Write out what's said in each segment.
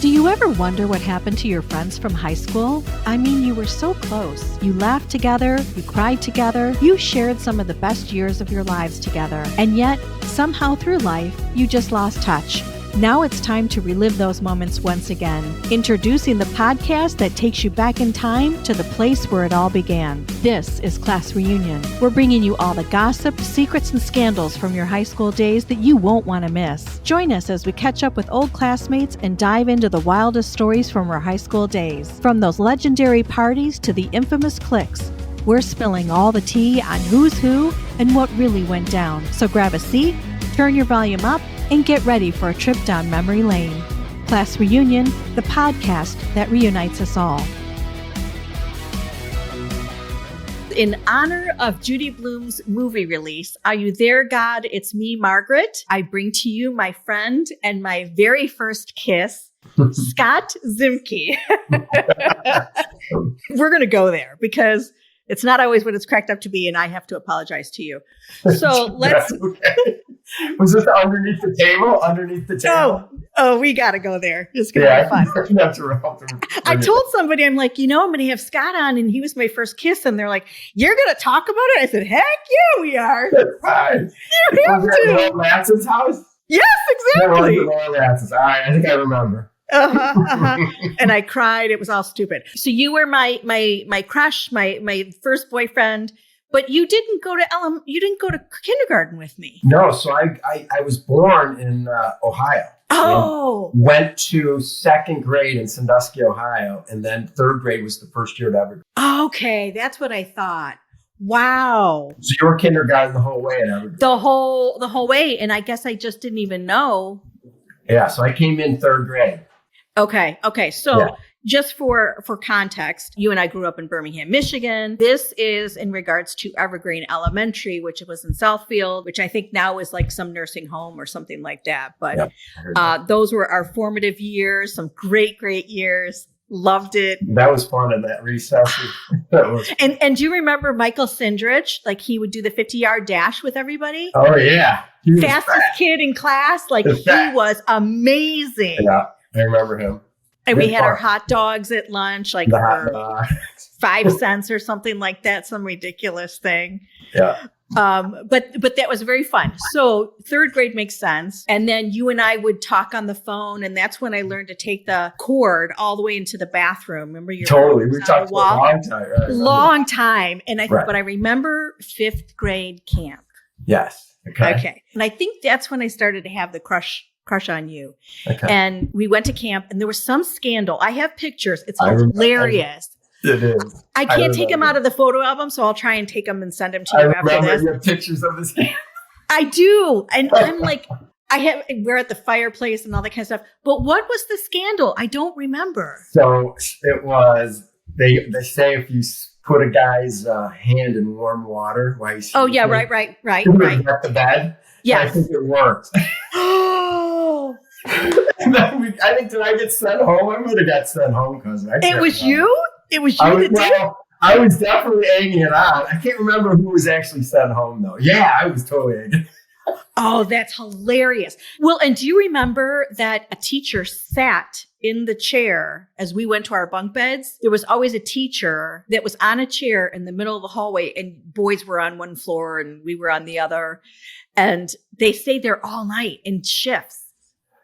Do you ever wonder what happened to your friends from high school? I mean, you were so close. You laughed together, you cried together, you shared some of the best years of your lives together. And yet, somehow through life, you just lost touch. Now it's time to relive those moments once again. Introducing the podcast that takes you back in time to the place where it all began. This is Class Reunion. We're bringing you all the gossip, secrets, and scandals from your high school days that you won't want to miss. Join us as we catch up with old classmates and dive into the wildest stories from our high school days. From those legendary parties to the infamous cliques, we're spilling all the tea on who's who and what really went down. So grab a seat, turn your volume up, and get ready for a trip down memory lane. Class Reunion, the podcast that reunites us all. In honor of Judy Blume's movie release, Are You There, God? It's me, Margaret. I bring to you my friend and my very first kiss, Scott Ziemke. We're going to go there because it's not always what it's cracked up to be, and I have to apologize to you. So let's... Okay. Was this underneath the table? Oh, we got to go there. It's going to be fun. I told somebody, I'm like, I'm going to have Scott on, and he was my first kiss, and they're like, you're going to talk about it? I said, heck yeah, we are. That's fine. You have to. Was that Lance's house? Yes, exactly. Lance's. All right, I think I remember. And I cried. It was all stupid. So you were my crush, my first boyfriend. But you didn't go to kindergarten with me. No, so I was born in Ohio. Oh. Went to second grade in Sandusky, Ohio, and then third grade was the first year at Evergreen. Okay, that's what I thought. Wow. So you were kindergarten the whole way at Evergreen. The whole way, and I guess I just didn't even know. Yeah, so I came in third grade. Okay. So. Yeah. Just for context, you and I grew up in Birmingham, Michigan. This is in regards to Evergreen Elementary, which was in Southfield, which I think now is like some nursing home or something like that. But those were our formative years, some great years. Loved it. That was fun in that recess. And do you remember Michael Sindrich? Like he would do the 50-yard dash with everybody. Oh, yeah. Fastest kid in class. Like he was amazing. Yeah, I remember him. And we had our hot dogs at lunch, like for 5 cents or something like that, some ridiculous thing. Yeah. But that was very fun. So third grade makes sense. And then you and I would talk on the phone. And that's when I learned to take the cord all the way into the bathroom. Remember your Totally. We talked for a long time. Right? Long time. And but I remember 5th grade camp. Yes. Okay. And I think that's when I started to have the crush on you. Okay. And we went to camp and there was some scandal. I have pictures. It's hilarious. It is. I can't take them out of the photo album, so I'll try and take them and send them to you after this. You have pictures of this camp. I do. And I'm like, we're at the fireplace and all that kind of stuff. But what was the scandal? I don't remember. So it was, they say if you put a guy's hand in warm water while he's sleeping. Oh, yeah, right. At the bed. Yeah. I think it worked. And then I think, did I get sent home? I might have got sent home because it was you? It was you that did it? I was definitely egging it on. I can't remember who was actually sent home, though. Yeah, I was totally egging. Oh, that's hilarious. Well, and do you remember that a teacher sat in the chair as we went to our bunk beds? There was always a teacher that was on a chair in the middle of the hallway, and boys were on one floor and we were on the other. And they stayed there all night in shifts.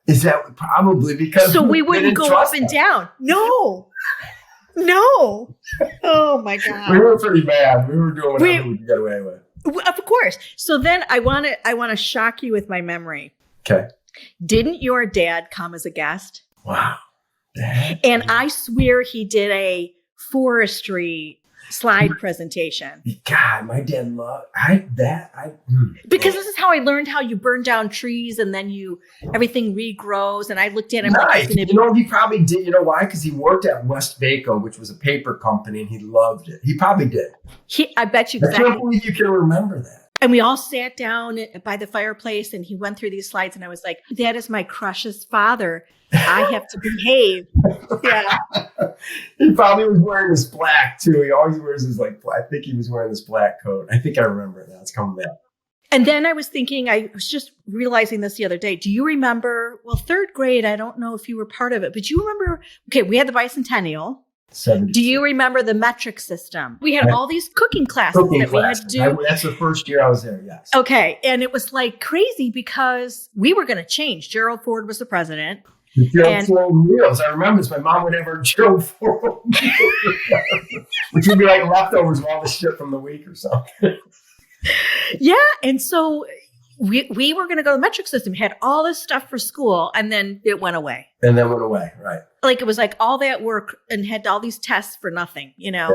Is that probably because... So we wouldn't go up and down. No. Oh, my God. We were pretty bad. We were doing whatever we could get away with. Of course. So then I want to shock you with my memory. Okay. Didn't your dad come as a guest? Wow. Dad? And I swear he did a forestry slide presentation. God, my dad loved because this is how I learned how you burn down trees and then everything regrows. And I looked at him like, he probably did. You know why? Because he worked at West Vaco, which was a paper company, and he loved it. He probably did. I bet you exactly. I can't believe you can remember that. And we all sat down by the fireplace and he went through these slides and I was like, that is my crush's father. I have to behave. Yeah. He probably was wearing this black too. He always wears his black. I think he was wearing this black coat. I think I remember it now. It's coming back. And then I was thinking, I was just realizing this the other day. Do you remember, well, third grade, I don't know if you were part of it, but do you remember, okay, we had the bicentennial. 70. Do you remember the metric system? We had all these cooking classes we had to do. That's the first year I was there, yes. Okay. And it was like crazy because we were going to change. Gerald Ford was the president. The Gerald Ford meals. I remember this. My mom would have her Gerald Ford meals, which would be like leftovers of all the shit from the week or something. Yeah. And so we were going to go to the metric system, had all this stuff for school, and then it went away. And then went away, right. Like it was like all that work and had all these tests for nothing, Yeah.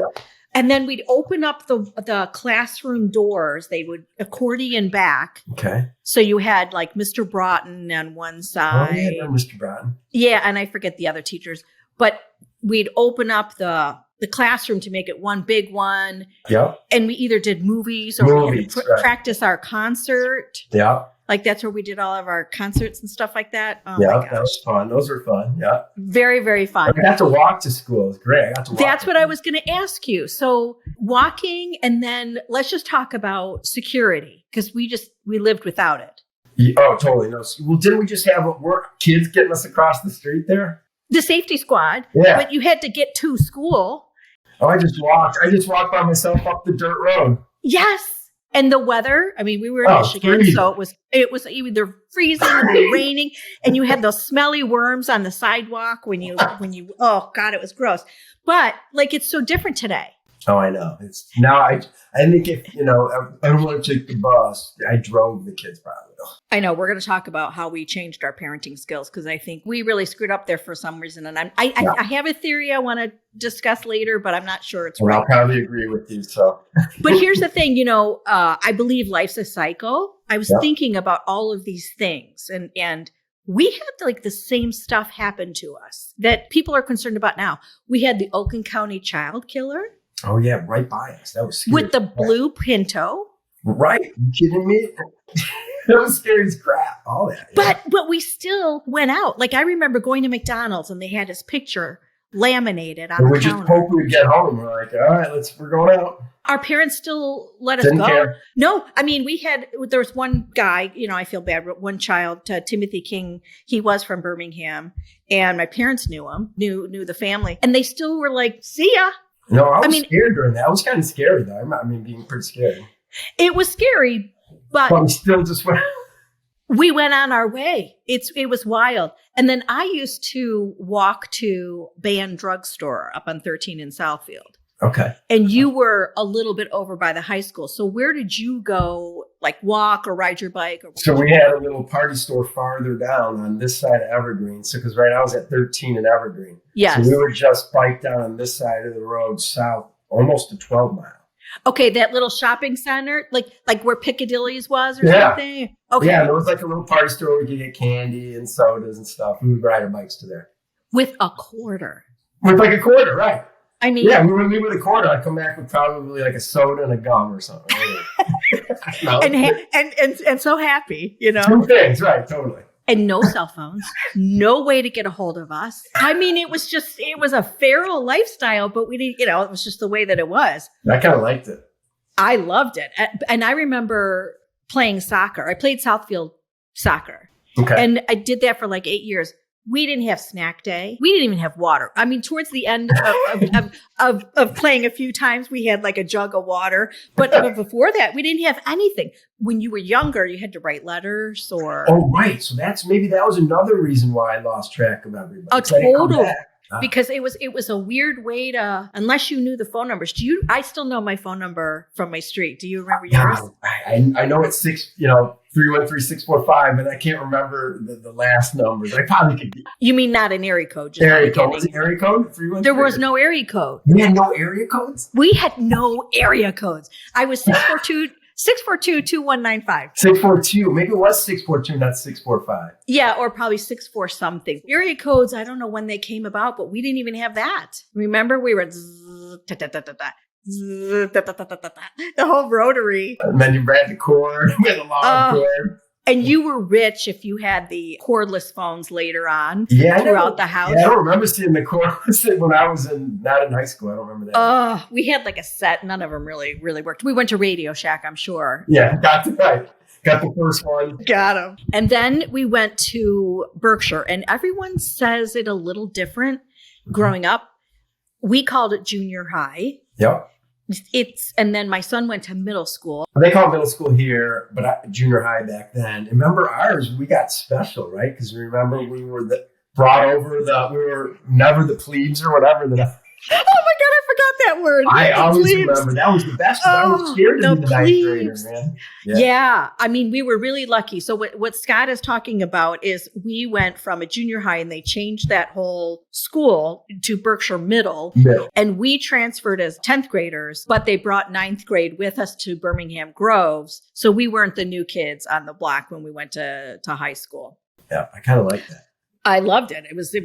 And then we'd open up the classroom doors. They would accordion back. Okay. So you had like Mr. Broughton on one side. Oh, yeah, Mr. Broughton. Yeah, and I forget the other teachers. But we'd open up the classroom to make it one big one. Yeah. And we either did movies or we practice our concert. Yeah. Like that's where we did all of our concerts and stuff like that. Oh yeah, that was fun. Those were fun. Yeah. Very, very fun. I got to walk to school. It was great. I got to walk. That's what I was going to ask you. So walking, and then let's just talk about security because we lived without it. Yeah, oh, totally. No. Well, didn't we just have kids getting us across the street there? The safety squad. Yeah. But you had to get to school. Oh, I just walked by myself up the dirt road. Yes. And the weather, I mean, we were in Michigan, freezing. So it was either freezing or raining, and you had those smelly worms on the sidewalk when you, oh God, it was gross. But like, it's so different today. Oh, I know. It's now I think if, I don't want to take the bus. I drove the kids probably. I know. We're going to talk about how we changed our parenting skills because I think we really screwed up there for some reason. And I have a theory I want to discuss later, but I'm not sure it's right. I'll probably agree with you. So, but here's the thing, I believe life's a cycle. I was thinking about all of these things and we had like the same stuff happen to us that people are concerned about now. We had the Oakland County child killer. Oh, yeah, right by us. That was scary. With the blue Pinto. Right. You kidding me? That was scary as crap. All that. Yeah. But we still went out. Like I remember going to McDonald's and they had his picture laminated on the counter. We just hope we get home. We're like, all right, we're going out. Our parents still let us Didn't go. Care. No, I mean, there was one guy, I feel bad, but one child, Timothy King, he was from Birmingham and my parents knew him, knew the family. And they still were like, see ya. No, I was scared during that. I was kind of scary though. Being pretty scary. It was scary, but we still just went. We went on our way. It was wild. And then I used to walk to Band Drugstore up on 13 in Southfield. Okay. And you were a little bit over by the high school. So where did you go, like walk or ride your bike? So we had a little party store farther down on this side of Evergreen. So because I was at 13 in Evergreen. Yes. So we would just bike down on this side of the road south, almost to 12 Mile. Okay, that little shopping center, like where Piccadilly's was or something? Okay. Yeah, there was like a little party store where we could get candy and sodas and stuff. We would ride our bikes to there. With a quarter. With like a quarter, right. I mean, yeah, we would leave with a quarter. I'd come back with probably like a soda and a gum or something. No. and so happy, Two things, right? Totally. And no cell phones, no way to get a hold of us. I mean, it was a feral lifestyle, but we didn't, it was just the way that it was. I kind of liked it. I loved it. And I remember playing soccer. I played Southfield soccer. Okay. And I did that for like 8 years. We didn't have snack day. We didn't even have water. I mean, towards the end of playing a few times, we had like a jug of water. But before that, we didn't have anything. When you were younger, you had to write letters or... Oh, right. So that was another reason why I lost track of everybody. Oh, totally. Because it was a weird way to, unless you knew the phone numbers. I still know my phone number from my street. Do you remember yours? I know it's 313-645, but I can't remember the last numbers. I probably could. You mean not an area code? Area code. Was it area code? 313? There was no area code. We had no area codes? We had no area codes. I was 642-2195. 642. Maybe it was 642, not 645. Yeah, or probably 64 something. Area codes, I don't know when they came about, but we didn't even have that. Remember, we were the whole rotary. And then you ran the cord with a long cord. And you were rich if you had the cordless phones later on throughout the house. Yeah, I don't remember seeing the cordless when I was not in high school. I don't remember that. We had like a set. None of them really worked. We went to Radio Shack, I'm sure. Yeah, that's right. Got the first one. Got him. And then we went to Berkshire, and everyone says it a little different. Growing up, we called it junior high. Yep. And then my son went to middle school. They call it middle school here, but junior high back then. And remember ours, we got special, right? Because remember we were we were never the plebes or whatever. Oh my God, I forgot that word. I always remember that was the best. I was scared to be the ninth grader, man. Yeah. I mean, we were really lucky. So what Scott is talking about is we went from a junior high and they changed that whole school to Berkshire Middle. And we transferred as 10th graders, but they brought 9th grade with us to Birmingham Groves. So we weren't the new kids on the block when we went to high school. Yeah, I kind of like that. I loved it. It was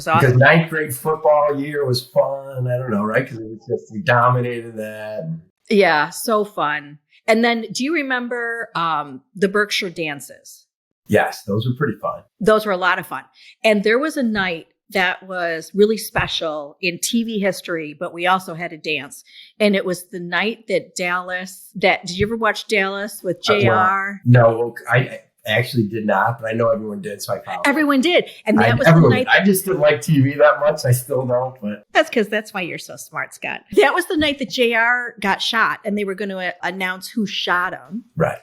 awesome. Because 9th grade football year was fun. I don't know, right? Because we dominated that. Yeah, so fun. And then, do you remember the Berkshire dances? Yes, those were pretty fun. Those were a lot of fun. And there was a night that was really special in TV history, but we also had a dance. And it was the night that did you ever watch Dallas with JR? No, I actually did not, but I know everyone did, so I followed. Everyone did. And that was the night. I just didn't like TV that much. I still don't, but. That's why you're so smart, Scott. That was the night that JR got shot, and they were going to announce who shot him. Right.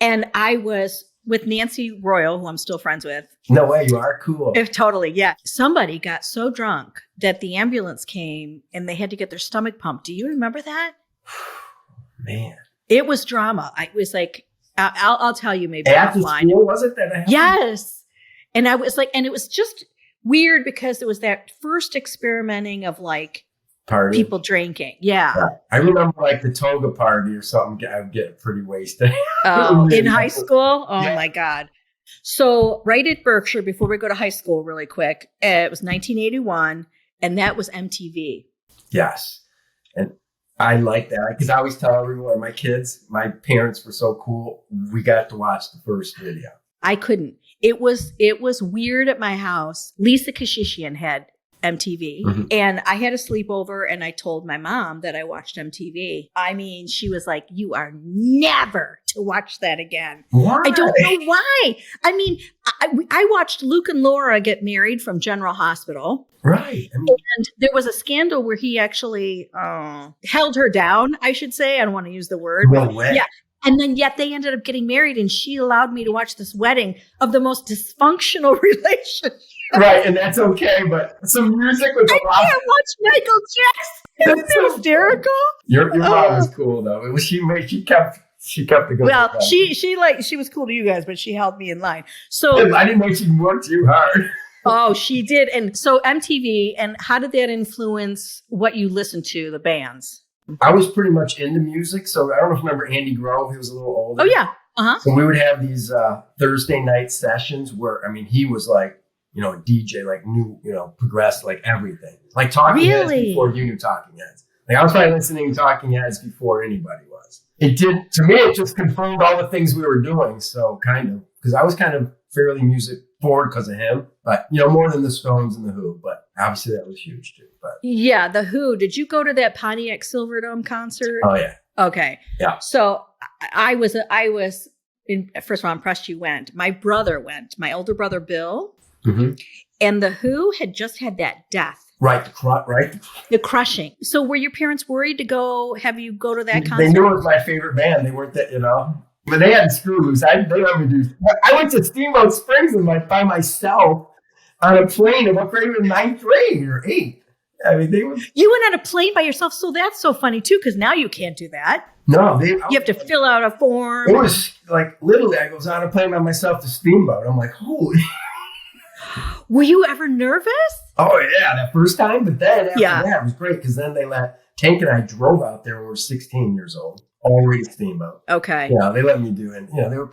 And I was with Nancy Royal, who I'm still friends with. No way, you are cool. Totally, yeah. Somebody got so drunk that the ambulance came, and they had to get their stomach pumped. Do you remember that? Man. It was drama. I was like, I'll tell you maybe after offline. School, was it that happened? Yes. And I was like, and it was just weird because it was that first experimenting of like party. People drinking. Yeah. I remember like the toga party or something. I would get pretty wasted. In high school? Oh my God. So right at Berkshire, before we go to high school really quick, it was 1981 and that was MTV. Yes. And I like that because I always tell everyone, my parents were so cool. We got to watch the first video. I couldn't. It was weird at my house. Lisa Kashishian had MTV and I had a sleepover and I told my mom that I watched MTV. I mean, she was like, you are never to watch that again. Why? I don't know why. I mean, I watched Luke and Laura get married from General Hospital. Right. And there was a scandal where he actually held her down, I should say. I don't want to use the word. No way. Yeah. And then yet they ended up getting married and she allowed me to watch this wedding of the most dysfunctional relationship. Right. And that's okay. But some music was a lot. I can't watch Michael Jackson. Isn't that hysterical? Your mom was cool though. She kept the good. Well, she was cool to you guys, but she held me in line. So I didn't know she worked too hard. Oh, she did. And so MTV, and how did that influence what you listened to, the bands? I was pretty much into music. So I don't know if you remember Andy Grove. He was a little older. Oh, yeah. Uh-huh. So we would have these Thursday night sessions where, I mean, he was like, a DJ, like new, progressed, like everything. Like Talking Heads before you knew Talking Heads. Like I was probably listening to Talking Heads before anybody was. To me, it just confirmed all the things we were doing. So kind of, because I was kind of fairly music forward because of him, but more than the Stones and the Who, but obviously that was huge too. But yeah, the Who. Did you go to that Pontiac Silverdome concert? Oh yeah. Okay. Yeah. So I was first of all, I'm impressed you went. My brother went, my older brother Bill, and the Who had just had that death. Right, the crushing. So were your parents worried to have you go to that concert? They knew it was my favorite band. They weren't that, But they had screw loose. They let me do. I went to Steamboat Springs by myself on a plane in what grade? In 9th grade or 8th. I mean, You went on a plane by yourself, so that's so funny too, because now you can't do that. No, you have to fill out a form. It was like literally, I was on a plane by myself to Steamboat. I'm like, holy. Were you ever nervous? Oh yeah, that first time. But then after that, it was great because then Tank and I drove out there when we were 16 years old. Already Steamboat. Okay. Yeah, they let me do it. They were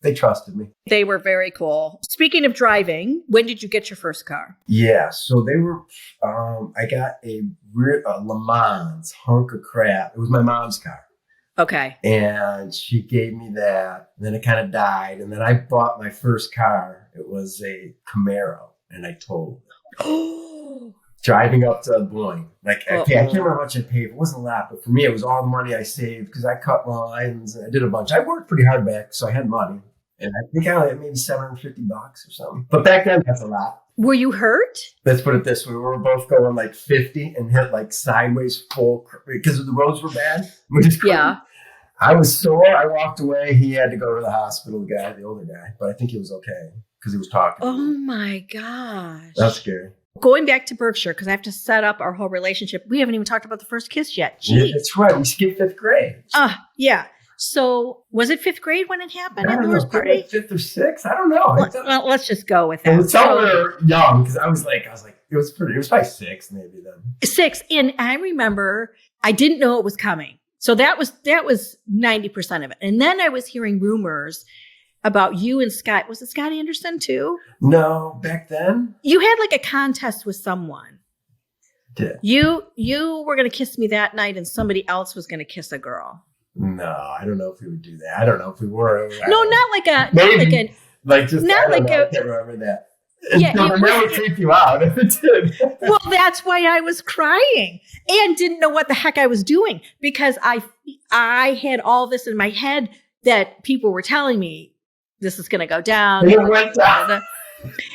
they trusted me. They were very cool. Speaking of driving, when did you get your first car? Yeah, so they were, I got a Le Mans hunk of crap. It was my mom's car. Okay. And she gave me that. And then it kind of died. And then I bought my first car. It was a Camaro. And I told her. driving up to Boyne. Like, I can't remember how much I paid. It wasn't a lot, but for me, it was all the money I saved because I cut lines and I did a bunch. I worked pretty hard back, so I had money. And I think I had maybe $750 or something. But back then, that's a lot. Were you hurt? Let's put it this way. We were both going like 50 and hit like sideways full because the roads were bad. Yeah. I was sore. I walked away. He had to go to the hospital, the older guy. But I think he was okay because he was talking. Oh, my gosh. That's scary. Going back to Berkshire, because I have to set up our whole relationship. We haven't even talked about the first kiss yet. Jeez. Yeah, that's right. We skipped 5th grade. Yeah. So was it 5th grade when it happened at Laura's party? 5th or 6th? I don't know. Well, let's just go with that. It was somewhere young because I was like, it was probably 6 maybe then. 6. And I remember I didn't know it was coming. So that was 90% of it. And then I was hearing rumors about you and Scott. Was it Scott Anderson too? No, back then. You had like a contest with someone. Did. You were going to kiss me that night and somebody else was going to kiss a girl. No, I don't know if we would do that. I don't know if we were. No, not like a. Maybe. I can't remember that. Yeah, it would creep you out if it did. Well, that's why I was crying and didn't know what the heck I was doing because I had all this in my head that people were telling me this is going to go down. It went down.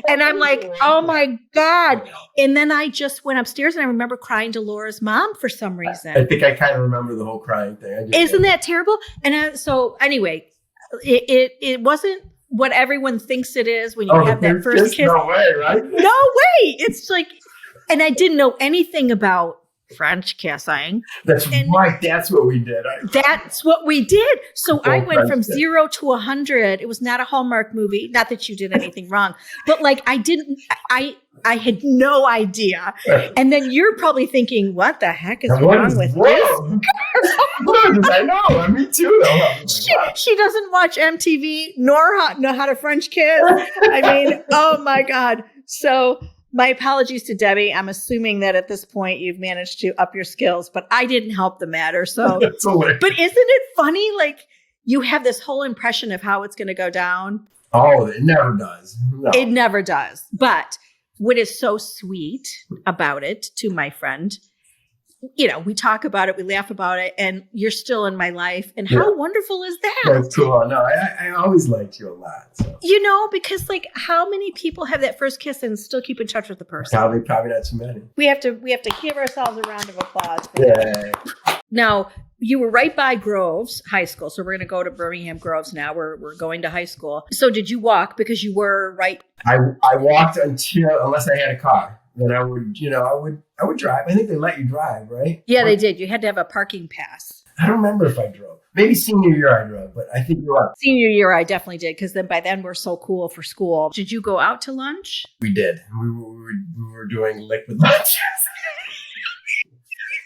And I'm like, oh my God. And then I just went upstairs and I remember crying to Laura's mom for some reason. I think I kind of remember the whole crying thing. Isn't that terrible? And so anyway, it wasn't what everyone thinks it is when you have that first kiss. No way, right? No way. It's like, and I didn't know anything about French kissing. That's right. That's what we did. That's what we did. So I went from 0 to 100. It was not a Hallmark movie. Not that you did anything wrong, but like I had no idea. And then you're probably thinking, what the heck is wrong with this? I know. Me too. She doesn't watch MTV nor know how to French kiss. I mean, oh my God. So my apologies to Debbie. I'm assuming that at this point you've managed to up your skills, but I didn't help the matter. So, but isn't it funny? Like you have this whole impression of how it's going to go down. Oh, it never does. No. It never does. But what is so sweet about it to my friend, we talk about it, we laugh about it, and you're still in my life. And how wonderful is that? That's cool. No, I always liked you a lot. So. Because like how many people have that first kiss and still keep in touch with the person? Probably not too many. We have to give ourselves a round of applause. Yeah. Now, you were right by Groves High School. So we're going to go to Birmingham Groves now. We're going to high school. So did you walk because you were right? I walked unless I had a car. Then I would drive. I think they let you drive, right? Yeah, they did. You had to have a parking pass. I don't remember if I drove. Maybe senior year I drove, but I think you're right. Senior year I definitely did because by then we're so cool for school. Did you go out to lunch? We did. We were doing liquid lunches.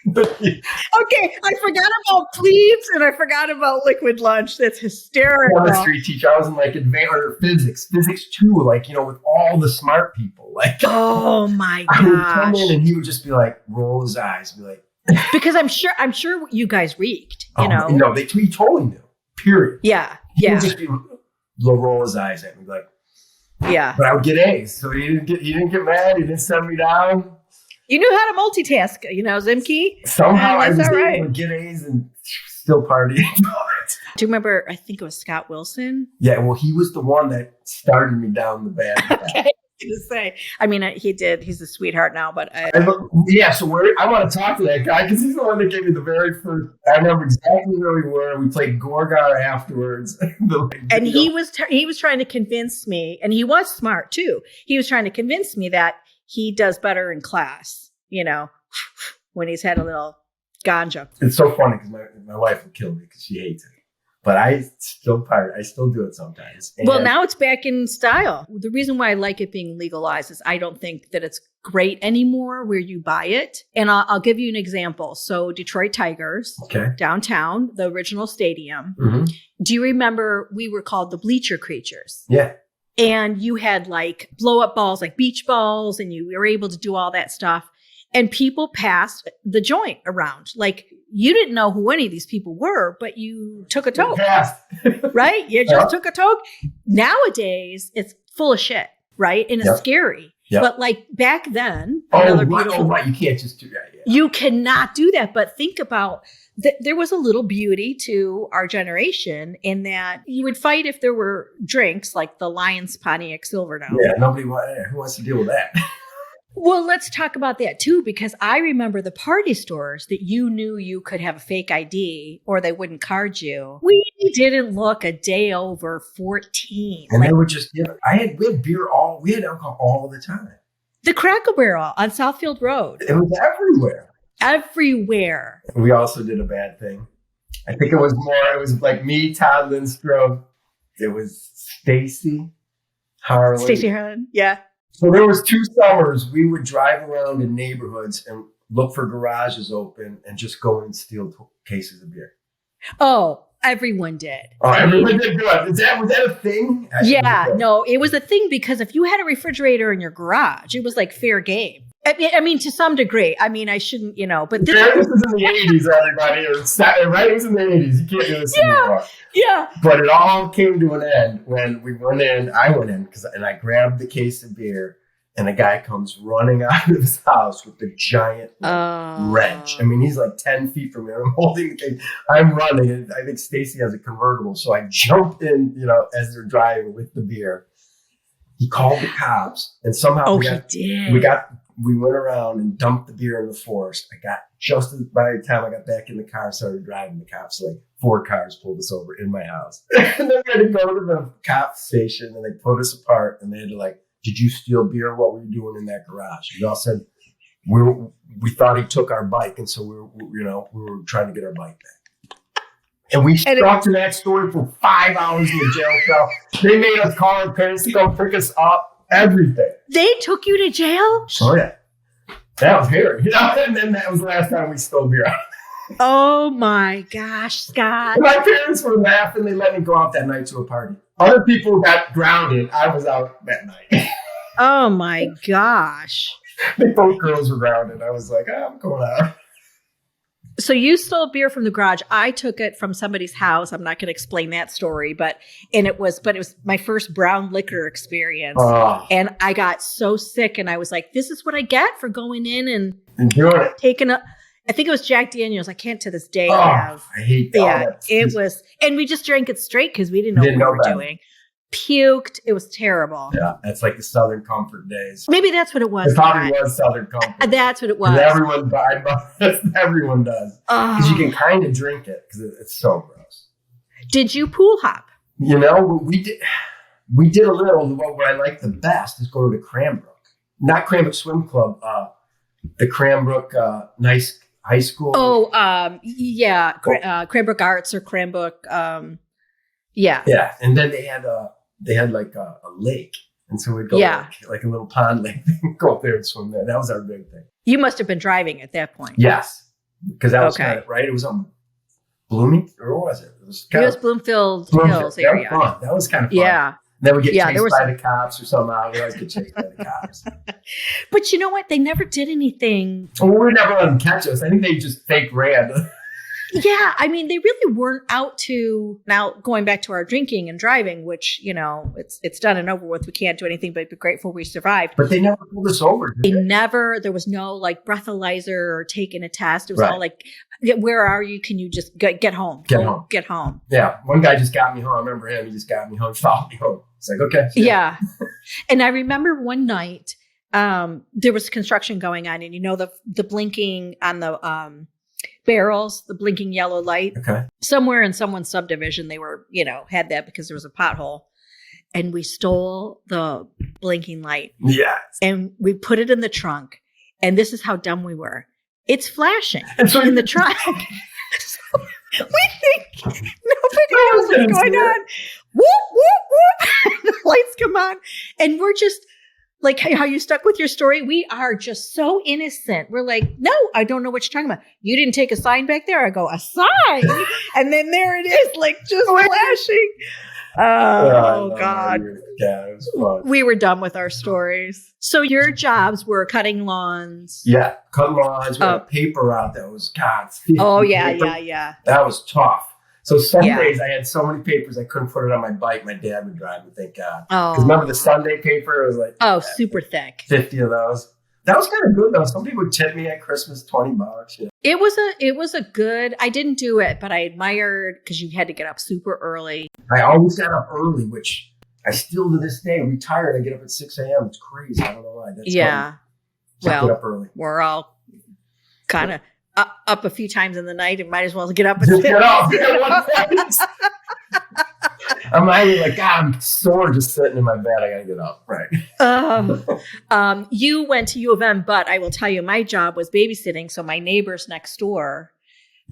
Okay, I forgot about plebes and I forgot about liquid lunch. That's hysterical. Chemistry teacher. I was in like advanced physics too. Like with all the smart people. Like, oh my gosh! I would come in and he would just be like, roll his eyes, be like, because I'm sure you guys reeked. No, he totally knew. Period. Yeah, he would just be roll his eyes at me, like, yeah. But I would get A's, so he didn't get mad. He didn't send me down. You knew how to multitask, Ziemke. Somehow I was able to get A's and still party. Do you remember, I think it was Scott Wilson? Yeah, well, he was the one that started me down the bad path. Okay, to say. I mean, he did. He's a sweetheart now, but... I want to talk to that guy because he's the one that gave me the very first... I remember exactly where we were. We played Gorgar afterwards. And he was trying to convince me, and he was smart too. He was trying to convince me that he does better in class, when he's had a little ganja. It's so funny because my wife will kill me because she hates it. But I still do it sometimes. And well, now it's back in style. The reason why I like it being legalized is I don't think that it's great anymore where you buy it. And I'll give you an example. So Detroit Tigers, downtown, the original stadium. Mm-hmm. Do you remember we were called the bleacher creatures? Yeah. And you had like blow up balls, like beach balls, and you were able to do all that stuff. And people passed the joint around. Like you didn't know who any of these people were, but you took a toke. Right? You just took a toke. Nowadays, it's full of shit, right? And it's scary. Yep. But like back then, Another beautiful. Right. You can't just do that. Yeah. You cannot do that. But think about there was a little beauty to our generation in that you would fight if there were drinks like the Lions Pontiac Silverado. Yeah, who wants to deal with that? Well, let's talk about that too, because I remember the party stores that you knew you could have a fake ID or they wouldn't card you. We didn't look a day over 14. And they would just we had we had alcohol all the time. The Cracker Barrel on Southfield Road. It was everywhere. Everywhere. We also did a bad thing. I think it was like me, Todd Lindstrom. It was Stacy Harlan. Yeah. So there was 2 summers we would drive around in neighborhoods and look for garages open and just go and steal cases of beer. Oh, everyone did. Oh, everyone did good. Was that a thing? No, it was a thing because if you had a refrigerator in your garage, it was like fair game. I mean, to some degree. I mean, I shouldn't, but this is in the 80s, everybody. Right? It was in the 80s. You can't do this anymore. Yeah. But it all came to an end when I went in, and I grabbed the case of beer, and a guy comes running out of his house with the giant wrench. I mean, he's like 10 feet from me. I'm holding the case. I'm running, and I think Stacy has a convertible. So I jumped in, as they're driving with the beer. He called the cops, and somehow we went around and dumped the beer in the forest. By the time I got back in the car and started driving, the cops, like 4 cars pulled us over in my house. And then we had to go to the cop station and they put us apart and they had to did you steal beer? What were you doing in that garage? We all said we thought he took our bike. And so we were trying to get our bike back. And we stuck to that story for 5 hours in the jail cell. They made us call our parents to go pick us up. Everything. They took you to jail? Oh, yeah. That was hairy. And then that was the last time we stole beer. Oh, my gosh, Scott. My parents were laughing. They let me go out that night to a party. Other people got grounded. I was out that night. Oh, my gosh. Both girls were grounded. I was like, I'm going out. So you stole beer from the garage. I took it from somebody's house. I'm not going to explain that story, but it was my first brown liquor experience. Oh. And I got so sick and I was like, this is what I get for going in and taking I think it was Jack Daniels. I can't to this day have. I hate that. Yeah, it was. And we just drank it straight because we didn't know what we were doing. Puked. It was terrible. Yeah, that's like the Southern Comfort days. Maybe that's what it was. It probably was Southern Comfort. That's what it was. Everyone does. Because you can kind of drink it because it's so gross. Did you pool hop? We did a little. What I like the best is go to the Cranbrook. Not Cranbrook Swim Club. The Cranbrook nice high school. Oh, yeah. Cranbrook Arts or Cranbrook. Yeah. Yeah. And then they had like a lake. And so we'd go like a little pond lake, go up there and swim there. That was our big thing. You must have been driving at that point. Yes. Because that was kind of, right? It was on Blooming, or what was it? It was Bloomfield Hills area. That was kind of fun. Yeah. And then we get chased by the cops or somehow. We always get chased by the cops. But you know what? They never did anything. Well, we never let them catch us. I think they just fake ran. Yeah, I mean, they really weren't out to, now going back to our drinking and driving, which, it's done and over with. We can't do anything but be grateful we survived. But they never pulled us over. There was no breathalyzer or taking a test. It was all like, where are you? Can you just get home? Get home. Yeah. One guy just got me home. I remember him. He just got me home, followed me home. It's like, okay. Yeah. And I remember one night, there was construction going on and the blinking on the, barrels, the blinking yellow light. Okay. Somewhere in someone's subdivision, they were, had that because there was a pothole. And we stole the blinking light. Yes. And we put it in the trunk. And this is how dumb we were. It's flashing in the trunk. So we think nobody knows what's going on. Whoop, whoop, whoop. The lights come on. And we're just, like how you stuck with your story, we are just so innocent. We're like, no, I don't know what you're talking about. You didn't take a sign back there? I go, a sign? And then there it is, like just flashing. Oh, God. Yeah, it was fun. We were done with our stories. So your jobs were cutting lawns. Yeah, cutting lawns. We had a paper route that was, God. Oh, yeah. That was tough. So Sundays, I had so many papers, I couldn't put it on my bike. My dad would drive me, thank God. Because remember the Sunday paper? It was like... super thick. 50 of those. That was kind of good though. Some people tip me at Christmas $20. You know? It was a good, I didn't do it, but I admired because you had to get up super early. I always got up early, which I still to this day retired. I get up at 6 a.m. It's crazy. I don't know why. That's yeah. Well, get up early. We're all kind of up a few times in the night and might as well get up at just 6. Get off. I'm like, God, I'm sore just sitting in my bed. I gotta get up. Right. You went to U of M, but I will tell you, my job was babysitting. So my neighbors next door,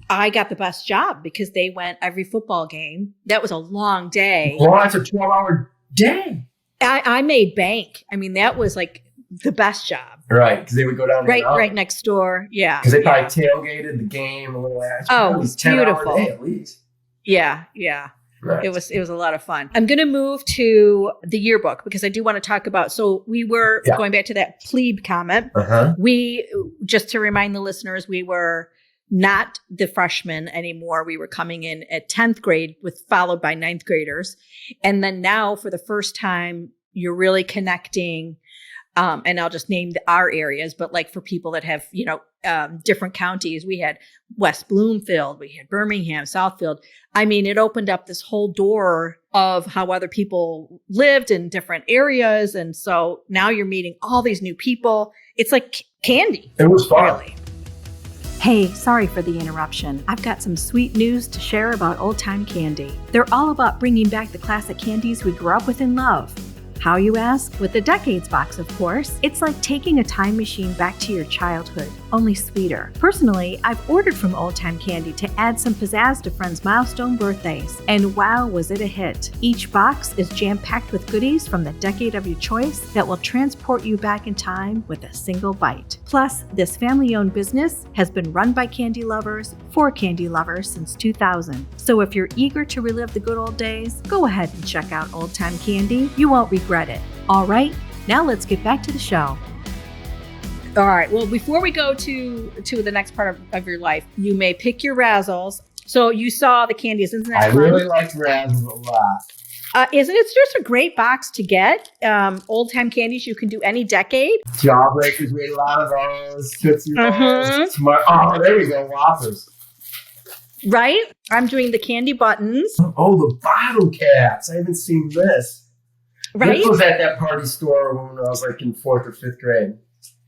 I got the best job because they went every football game. That was a long day. Well, that's a 12-hour day. I made bank. I mean, that was like the best job. Right, because they would go down right next door. Yeah, because they probably tailgated the game a little. Oh, it was beautiful. Day at least. Yeah. Right. It was a lot of fun. I'm going to move to the yearbook because I do want to talk about. So we were going back to that plebe comment. We, just to remind the listeners, we were not the freshmen anymore. We were coming in at 10th grade followed by 9th graders. And then now for the first time, you're really connecting. And I'll just name our areas, but like for people that have, different counties, we had West Bloomfield, we had Birmingham, Southfield. I mean, it opened up this whole door of how other people lived in different areas. And so now you're meeting all these new people. It's like candy. It was fun. Really. Hey, sorry for the interruption. I've got some sweet news to share about Old Time Candy. They're all about bringing back the classic candies we grew up with and love. How, you ask? With the Decades box, of course. It's like taking a time machine back to your childhood, only sweeter. Personally, I've ordered from Old Time Candy to add some pizzazz to friends' milestone birthdays, and wow, was it a hit. Each box is jam-packed with goodies from the decade of your choice that will transport you back in time with a single bite. Plus, this family-owned business has been run by candy lovers for candy lovers since 2000. So if you're eager to relive the good old days, go ahead and check out Old Time Candy. You won't regret it. All right, now let's get back to the show. All right, well, before we go to the next part of your life, you may pick your razzles. So you saw the candies, isn't that fun? I really liked razzles a lot. Isn't it just a great box to get? Old Time candies, you can do any decade. Jawbreakers, we had a lot of those. Tootsie Rolls. Oh, there we go, Whoppers. Right? I'm doing the candy buttons. Oh, the bottle caps. I haven't seen this. Right? This was at that party store when I was like in 4th or 5th grade.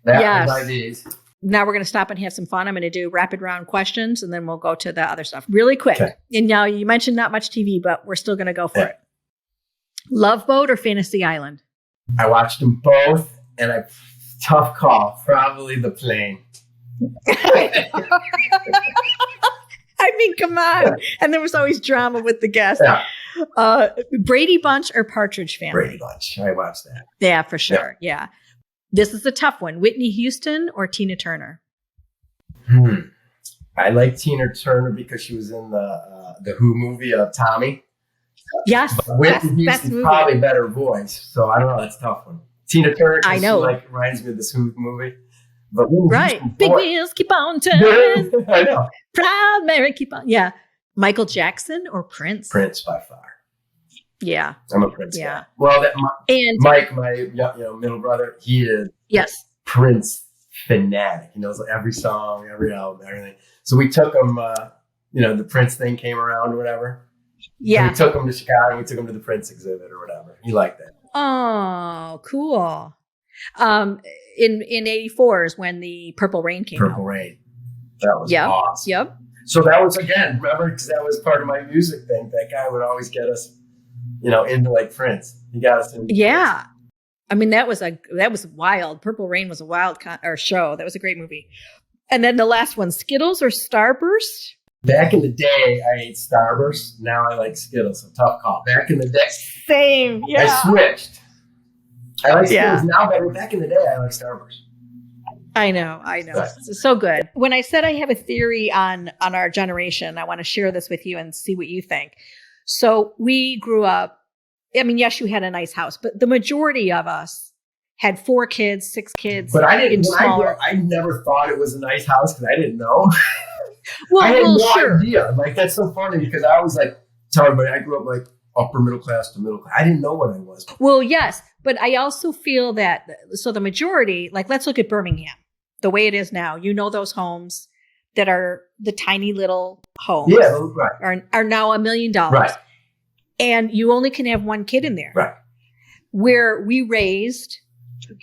That was my days. Now we're going to stop and have some fun. I'm going to do rapid round questions and then we'll go to the other stuff really quick. Okay. And now you mentioned not much TV, but we're still going to go for it. Love Boat or Fantasy Island? I watched them both and tough call. Probably the plane. I mean, come on. And there was always drama with the guests. Yeah. Brady Bunch or Partridge Family? Brady Bunch. I watched that. Yeah, for sure. Yeah. This is a tough one. Whitney Houston or Tina Turner? I like Tina Turner because she was in the Who movie of Tommy. Yes. But Whitney Houston's probably better voice. So I don't know. That's a tough one. Tina Turner, I know. She reminds me of this Who movie. But right. Big wheels keep on turning. I know. Proud Mary keep on. Yeah. Michael Jackson or Prince? Prince by far. Yeah. I'm a Prince guy. Well, Mike, my middle brother, he is Prince fanatic. He knows every song, every album, everything. So we took him, the Prince thing came around or whatever. Yeah. So we took him to Chicago. We took him to the Prince exhibit or whatever. He liked that. Oh, cool. In 84 is when the Purple Rain came out. Purple Rain. That was awesome. Yep. So that was, again, remember, because that was part of my music thing. That guy would always get us, into like Prince. He got us into Prince. I mean, that was wild. Purple Rain was a wild show. That was a great movie. And then the last one, Skittles or Starburst? Back in the day, I ate Starburst. Now I like Skittles. A tough call. Back in the day. Same, yeah. I switched. I like Skittles now, but back in the day, I like Starburst. I know. It's so good. When I said I have a theory on our generation, I want to share this with you and see what you think. So we grew up, I mean, yes, you had a nice house, but the majority of us had 4 kids, 6 kids. But I didn't. I never thought it was a nice house because I didn't know. Well, I had no idea. Like, that's so funny because I was like, tell everybody I grew up like upper middle class to middle class. I didn't know what I was. Well, yes, But I also feel that, so the majority, like, let's look at Birmingham, the way it is now. You know, those homes that are the tiny little homes are now $1 million. Right. And you only can have one kid in there. Right. Where we raised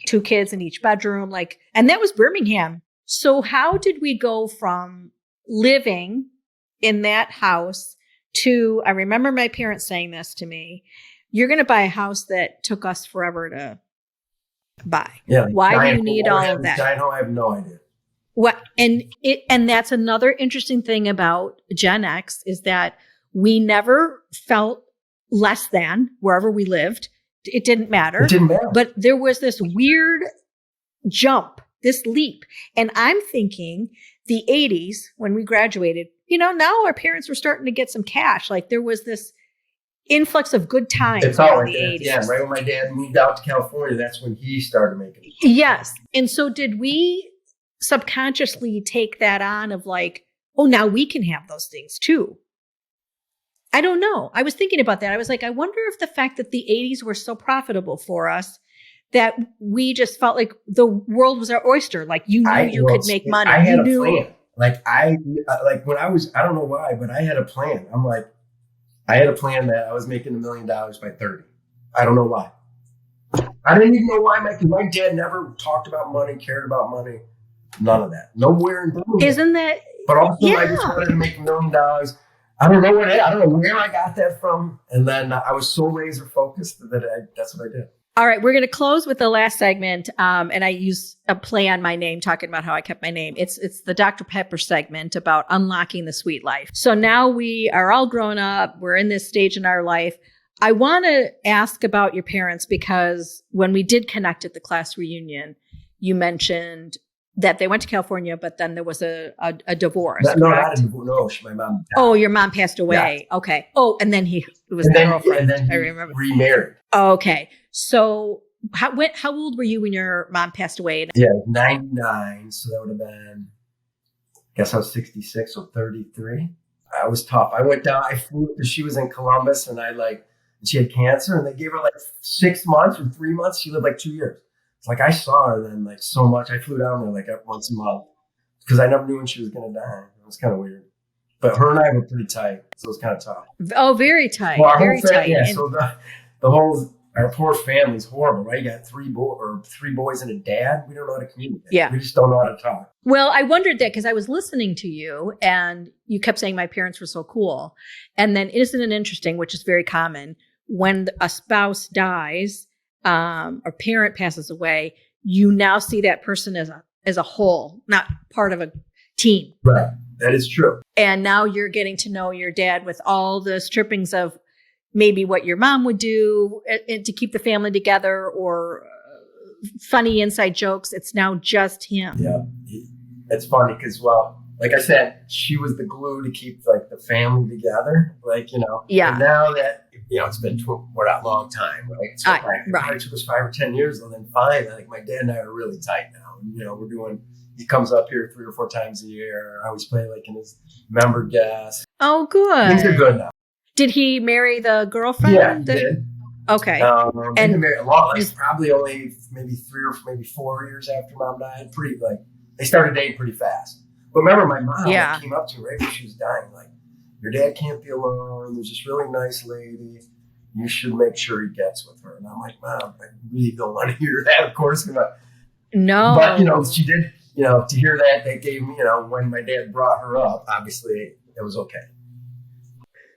2 kids in each bedroom, and that was Birmingham. So how did we go from living in that house to, I remember my parents saying this to me, you're going to buy a house that took us forever to buy. Yeah. Why do you need all of that? I have no idea. What, and that's another interesting thing about Gen X is that we never felt less than wherever we lived. It didn't matter. But there was this weird jump, this leap. And I'm thinking the 80s, when we graduated, now our parents were starting to get some cash. Like, there was this influx of good times in the 80s. Yeah, right when my dad moved out to California, that's when he started making it. Yes. And so did we subconsciously take that on of like, oh, now we can have those things too? I don't know. I was thinking about that. I was like, I wonder if the fact that the 80s were so profitable for us that we just felt like the world was our oyster. Like, you knew you could make money. I had a plan. When I was, I don't know why, but I had a plan. I had a plan that I was making $1 million by 30. I don't know why. I didn't even know why. My dad never talked about money, cared about money. None of that. Nowhere in Birmingham. Isn't that? But also, I just wanted to make $1 million. I don't know where I got that from. And then I was so laser focused that that's what I did. All right. We're going to close with the last segment. And I use a play on my name, talking about how I kept my name. It's the Dr. Pepper segment about unlocking the sweet life. So now we are all grown up. We're in this stage in our life. I want to ask about your parents, because when we did connect at the class reunion, you mentioned that they went to California, but then there was a divorce. No, not a divorce. No, my mom died. Oh, your mom passed away. Yeah. Okay. Oh, and then it was the girlfriend. And then I remember. Remarried. Okay. So how old were you when your mom passed away? Yeah, 99. So that would have been, I guess I was 66 or 33. I was tough. I went down, I flew because she was in Columbus, and she had cancer, and they gave her 6 months or 3 months. She lived 2 years. It's I saw her then so much. I flew down there once a month because I never knew when she was going to die. It was kind of weird. But her and I were pretty tight, so it was kind of tough. Oh, very tight. Well, very tight. Yeah, and so our poor family's horrible, right? You got three boys and a dad. We don't know how to communicate. Yeah. We just don't know how to talk. Well, I wondered that because I was listening to you and you kept saying my parents were so cool. And then isn't it interesting, which is very common, when a spouse dies, or parent passes away, you now see that person as a whole, not part of a team. Right. That is true. And now you're getting to know your dad with all the strippings of maybe what your mom would do to keep the family together, or funny inside jokes. It's now just him. Yeah. It's funny because, like I said, she was the glue to keep the family together. Yeah. And now that, it's been we're not a long time, right? So right. It took us 5 or 10 years, and then finally, my dad and I are really tight now. And, he comes up here 3 or 4 times a year. I always play in his member guest. Oh, good. Things are good now. Did he marry the girlfriend? Yeah, he did. Okay. And he married a lot, probably only maybe 3 or maybe 4 years after mom died. Pretty they started dating pretty fast. But remember, my mom came up to me right when she was dying, your dad can't be alone. There's this really nice lady. You should make sure he gets with her. And I'm like, Mom, I really don't want to hear that, of course. No. But, she did, to hear that gave me, when my dad brought her up, obviously it was okay.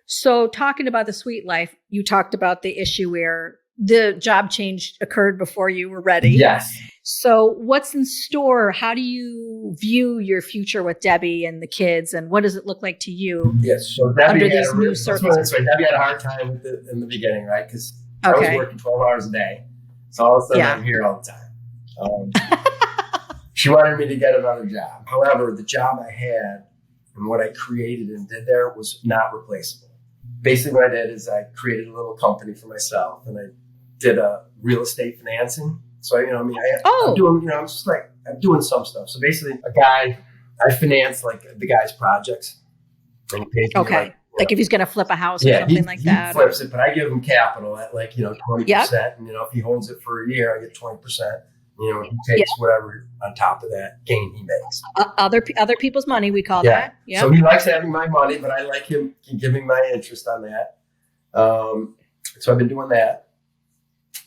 So talking about the sweet life, you talked about the issue where the job change occurred before you were ready. Yes. So what's in store? How do you view your future with Debbie and the kids, and what does it look like to you? Yes. So Debbie under these new circumstances? Debbie had a hard time with it in the beginning, right? Because I was working 12 hours a day. So all of a sudden I'm here all the time. She wanted me to get another job. However, the job I had and what I created and did there was not replaceable. Basically what I did is I created a little company for myself, and I did real estate financing. So, I'm doing, I'm doing some stuff. So basically I finance the guy's projects, and he pays me Like if he's going to flip a house or something like that. He flips it, but I give him capital at 20%. And, if he holds it for a year, I get 20%. He takes whatever on top of that gain he makes. Other people's money, we call that. Yep. So he likes having my money, but I like him giving my interest on that. So I've been doing that.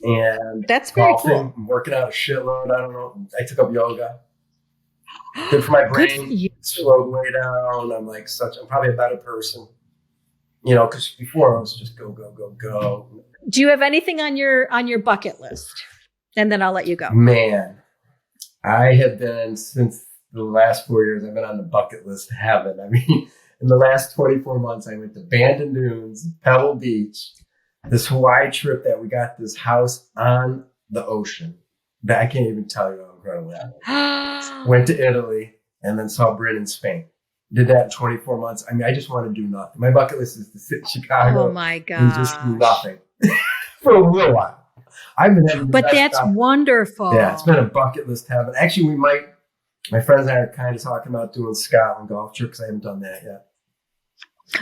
And that's very golfing, cool. I'm working out a shitload. I don't know. I took up yoga. Good for my brain. Slowed way down. I'm probably a better person. Because before I was just go, go, go, go. Do you have anything on your bucket list? And then I'll let you go. Man, I have been, since the last 4 years, I've been on the bucket list heaven. I mean, in the last 24 months, I went to Bandon Dunes, Pebble Beach, this Hawaii trip that we got this house on the ocean. I can't even tell you how incredible that was. Went to Italy and then saw Britain in Spain. Did that in 24 months. I mean, I just want to do nothing. My bucket list is to sit in Chicago. Oh my God. And just do nothing for a little while. I've been having but that's wonderful. Yeah, it's been a bucket list heaven. Actually, my friends and I are kind of talking about doing Scotland golf trip because I haven't done that yet.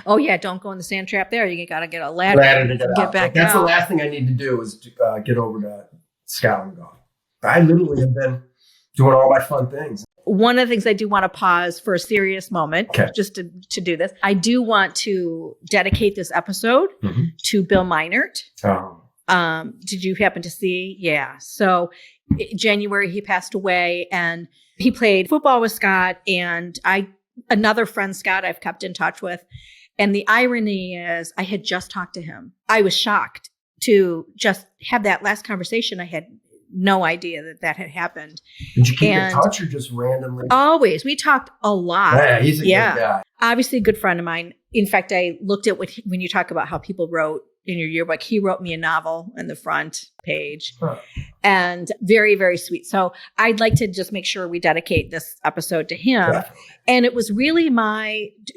Oh yeah, don't go in the sand trap there. You got to get a ladder to get back That's out. the last thing I need to do is to get over to Scotland golf. I literally have been doing all my fun things. One of the things I do want to pause for a serious moment, just to do this. I do want to dedicate this episode to Bill Meinert. Oh. Did you happen to see? Yeah. So January, he passed away and he played football with Scott and another friend, Scott, I've kept in touch with. And the irony is I had just talked to him. I was shocked to just have that last conversation. I had no idea that had happened. Did you keep in touch or just randomly? Always. We talked a lot. Yeah, he's a good guy. Obviously a good friend of mine. In fact, I looked at when you talk about how people wrote in your yearbook, he wrote me a novel in the front page and very, very sweet. So I'd like to just make sure we dedicate this episode to him. Definitely. And it was really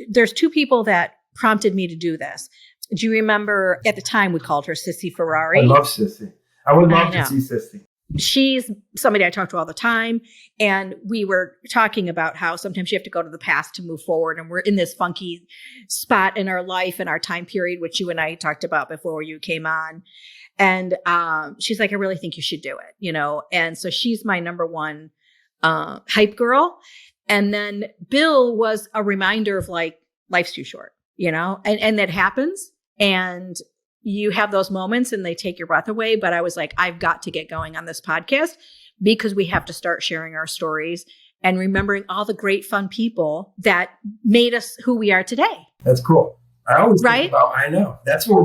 there's two people that prompted me to do this. Do you remember at the time we called her Sissy Ferrari? I love Sissy. I would love to see Sissy. She's somebody I talk to all the time. And we were talking about how sometimes you have to go to the past to move forward. And we're in this funky spot in our life and our time period, which you and I talked about before you came on. And she's like, I really think you should do it, And so she's my number one hype girl. And then Bill was a reminder of life's too short, and that happens. And you have those moments and they take your breath away. But I was like, I've got to get going on this podcast because we have to start sharing our stories and remembering all the great fun people that made us who we are today. That's cool. I always think about, I know. That's probably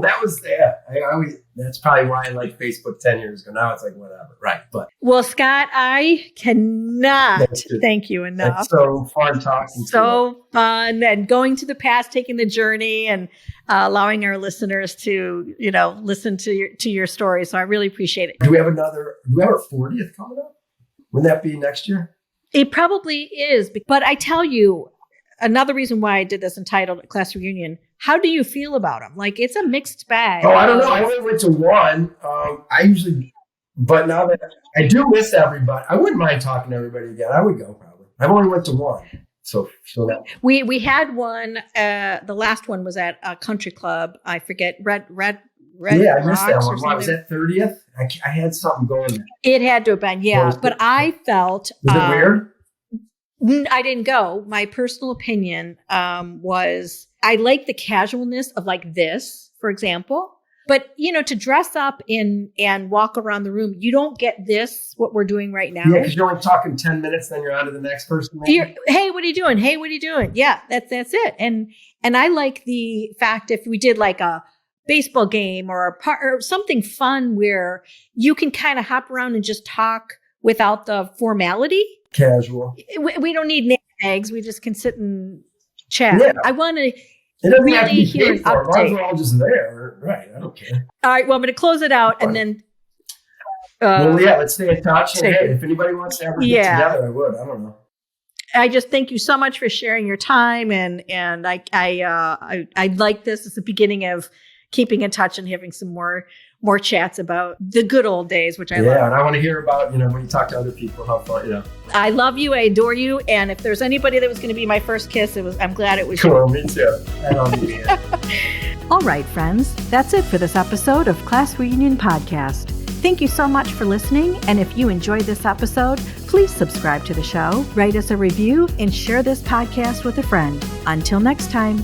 why I liked Facebook 10 years ago. Now it's like, whatever. Right. But well, Scott, I cannot thank you enough. It's so fun talking to you. Fun and going to the past, taking the journey and allowing our listeners to, listen to your story. So I really appreciate it. Do we have our 40th coming up? Wouldn't that be next year? It probably is. But I tell you, another reason why I did this entitled Class Reunion, how do you feel about them? It's a mixed bag. Oh, I don't know. I only went to one. But now that I do miss everybody, I wouldn't mind talking to everybody again. I would go probably. I've only went to one. So that we had one. The last one was at a country club. I forget Red. Yeah, I missed that one. Why was that 30th? I had something going there. It had to have been, yeah. But I felt was it weird? I didn't go. My personal opinion was I like the casualness of this, for example. But, to dress up and walk around the room, you don't get what we're doing right now. Yeah, because you're only talking 10 minits, then you're on to the next person. Hey, what are you doing? Hey, what are you doing? Yeah, that's it. And I like the fact if we did a baseball game or something fun where you can kind of hop around and just talk without the formality. Casual. We don't need name tags. We just can sit and chat. Yeah. I want to really hear an update. We're all just there. Right. I don't care. All right. Well, I'm going to close it out and then. Let's stay in touch. And hey, if anybody wants to ever get together, I would. I don't know. I just thank you so much for sharing your time. And I like this. It's the beginning of keeping in touch and having some more chats about the good old days, which I love. Yeah, and I want to hear about, when you talk to other people, how fun, I love you. I adore you. And if there's anybody that was going to be my first kiss, I'm glad it was cool, you. Me too. I love you. All right, friends, that's it for this episode of Class Reunion Podcast. Thank you so much for listening. And if you enjoyed this episode, please subscribe to the show, write us a review, and share this podcast with a friend. Until next time.